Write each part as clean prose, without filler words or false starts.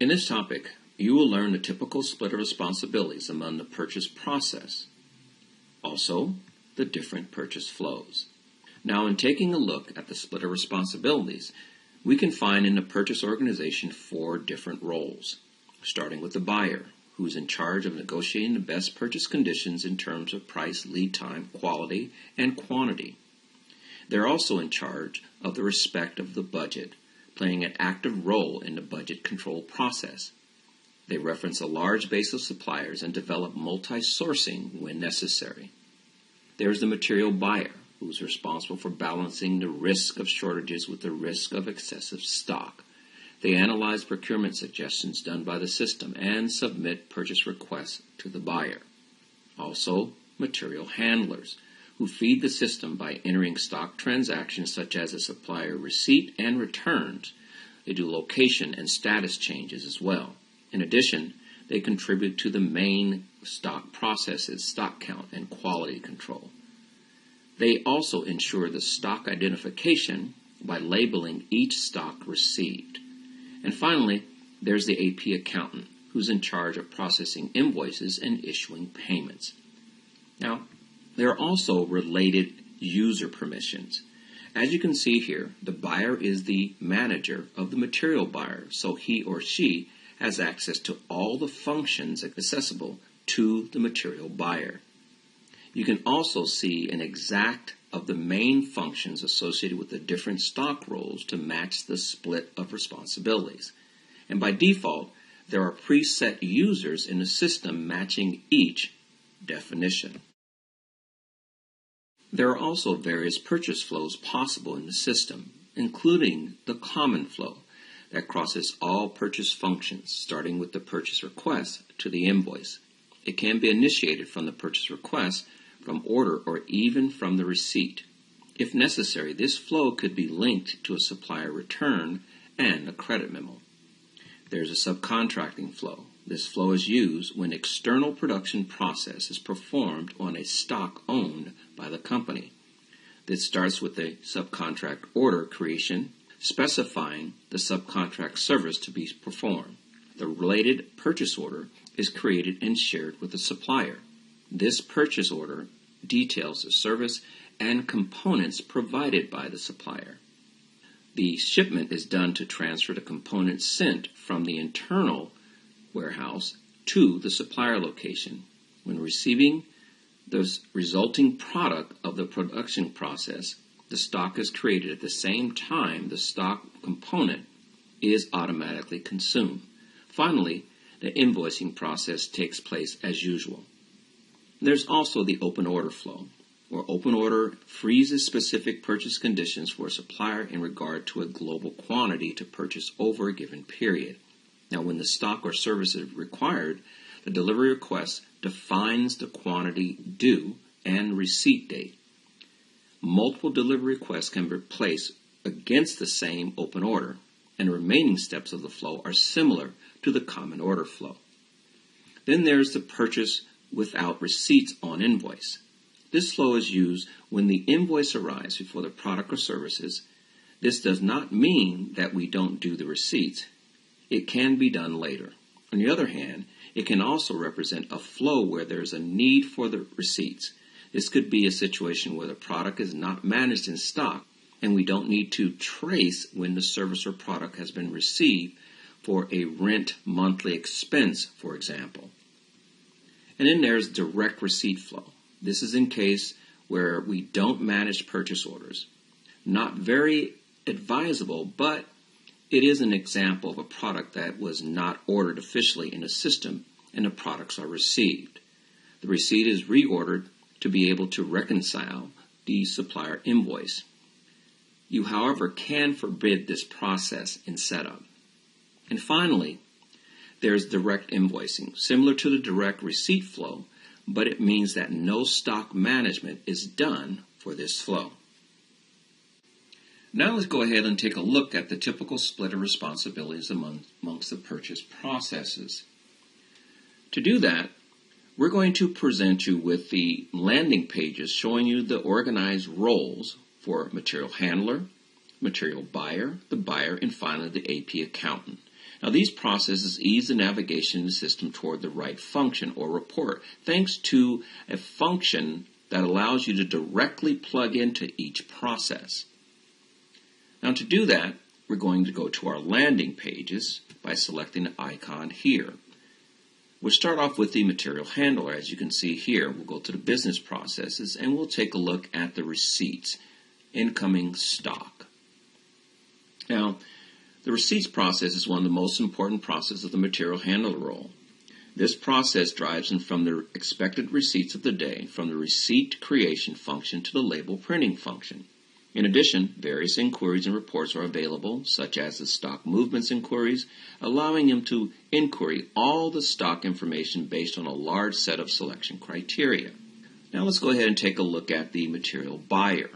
In this topic, you will learn the typical split of responsibilities among the purchase process. Also, the different purchase flows. Now, in taking a look at the split of responsibilities, we can find in the purchase organization 4 different roles, starting with the buyer, who is in charge of negotiating the best purchase conditions in terms of price, lead time, quality, and quantity. They're also in charge of the respect of the budget, playing an active role in the budget control process. They reference a large base of suppliers and develop multi-sourcing when necessary. There's the material buyer, who is responsible for balancing the risk of shortages with the risk of excessive stock. They analyze procurement suggestions done by the system and submit purchase requests to the buyer. Also, material handlers, who feed the system by entering stock transactions such as a supplier receipt and returns. They do location and status changes as well. In addition, they contribute to the main stock processes, stock count, and quality control. They also ensure the stock identification by labeling each stock received. And finally, there's the AP accountant, who's in charge of processing invoices and issuing payments. Now, there are also related user permissions. As you can see here, the buyer is the manager of the material buyer, so he or she has access to all the functions accessible to the material buyer. You can also see an exact of the main functions associated with the different stock roles to match the split of responsibilities. And by default, there are preset users in the system matching each definition. There are also various purchase flows possible in the system, including the common flow that crosses all purchase functions, starting with the purchase request to the invoice. It can be initiated from the purchase request, from order, or even from the receipt. If necessary, this flow could be linked to a supplier return and a credit memo. There's a subcontracting flow. This flow is used when external production process is performed on a stock owned by the company. This starts with a subcontract order creation, specifying the subcontract service to be performed. The related purchase order is created and shared with the supplier. This purchase order details the service and components provided by the supplier. The shipment is done to transfer the components sent from the internal warehouse to the supplier location. When receiving the resulting product of the production process, the stock is created at the same time the stock component is automatically consumed. Finally, the invoicing process takes place as usual. There's also the open order flow, where open order freezes specific purchase conditions for a supplier in regard to a global quantity to purchase over a given period. Now, when the stock or service is required, the delivery request defines the quantity due and receipt date. Multiple delivery requests can be placed against the same open order, and the remaining steps of the flow are similar to the common order flow. Then there's the purchase without receipts on invoice. This flow is used when the invoice arrives before the product or services. This does not mean that we don't do the receipts. It can be done later. On the other hand, it can also represent a flow where there is a need for the receipts. This could be a situation where the product is not managed in stock, and we don't need to trace when the service or product has been received for a rent monthly expense, for example. And then there's direct receipt flow. This is in case where we don't manage purchase orders. Not very advisable, but it is an example of a product that was not ordered officially in a system and the products are received. The receipt is reordered to be able to reconcile the supplier invoice. You, however, can forbid this process in setup. And finally, there's direct invoicing, similar to the direct receipt flow, but it means that no stock management is done for this flow. Now let's go ahead and take a look at the typical split of responsibilities amongst the purchase processes. To do that, we're going to present you with the landing pages showing you the organized roles for material handler, material buyer, the buyer, and finally the AP accountant. Now, these processes ease the navigation in the system toward the right function or report, thanks to a function that allows you to directly plug into each process. Now, to do that, we're going to go to our landing pages by selecting the icon here. We'll start off with the material handler. As you can see here, we'll go to the business processes and we'll take a look at the receipts, incoming stock. Now, the receipts process is one of the most important processes of the material handler role. This process drives in from the expected receipts of the day from the receipt creation function to the label printing function. In addition, various inquiries and reports are available, such as the stock movements inquiries, allowing them to inquiry all the stock information based on a large set of selection criteria. Now let's go ahead and take a look at the material buyer.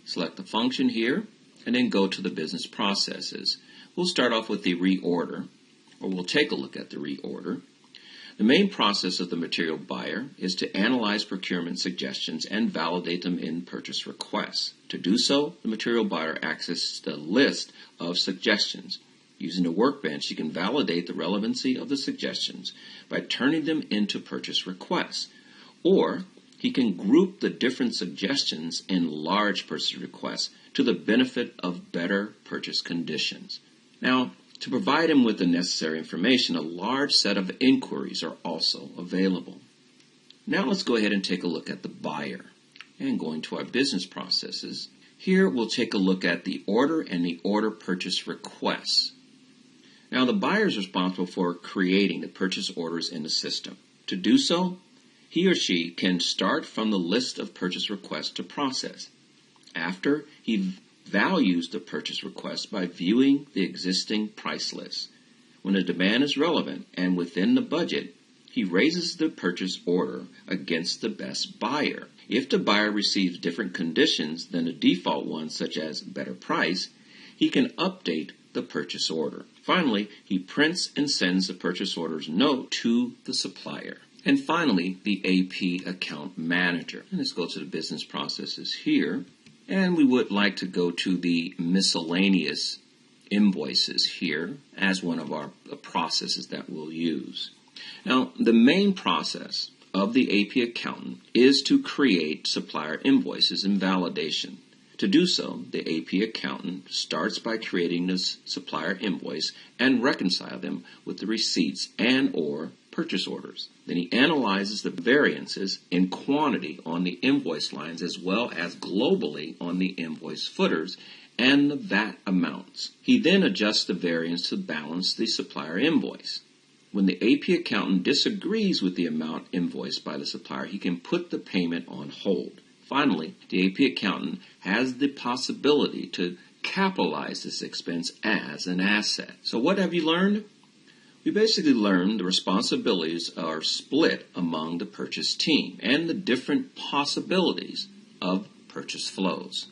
Select the function here, and then go to the business processes. We'll start off with the reorder, or we'll take a look at the reorder. The main process of the material buyer is to analyze procurement suggestions and validate them in purchase requests. To do so, the material buyer accesses the list of suggestions. Using the workbench, you can validate the relevancy of the suggestions by turning them into purchase requests. Or, he can group the different suggestions in large purchase requests to the benefit of better purchase conditions. Now, to provide him with the necessary information, a large set of inquiries are also available. Now let's go ahead and take a look at the buyer. And going to our business processes, here we'll take a look at the order and the order purchase requests. Now the buyer is responsible for creating the purchase orders in the system. To do so, he or she can start from the list of purchase requests to process. After, he values the purchase request by viewing the existing price list. When the demand is relevant and within the budget, he raises the purchase order against the best buyer. If the buyer receives different conditions than the default ones, such as better price, he can update the purchase order. Finally, he prints and sends the purchase order's note to the supplier. And finally, the AP account manager. And let's go to the business processes here. And we would like to go to the miscellaneous invoices here as one of our processes that we'll use. Now, the main process of the AP accountant is to create supplier invoices and validation. To do so, the AP accountant starts by creating this supplier invoice and reconcile them with the receipts and/or purchase orders. Then he analyzes the variances in quantity on the invoice lines as well as globally on the invoice footers and the VAT amounts. He then adjusts the variance to balance the supplier invoice. When the AP accountant disagrees with the amount invoiced by the supplier, he can put the payment on hold. Finally, the AP accountant has the possibility to capitalize this expense as an asset. So what have you learned? We basically learned the responsibilities are split among the purchase team and the different possibilities of purchase flows.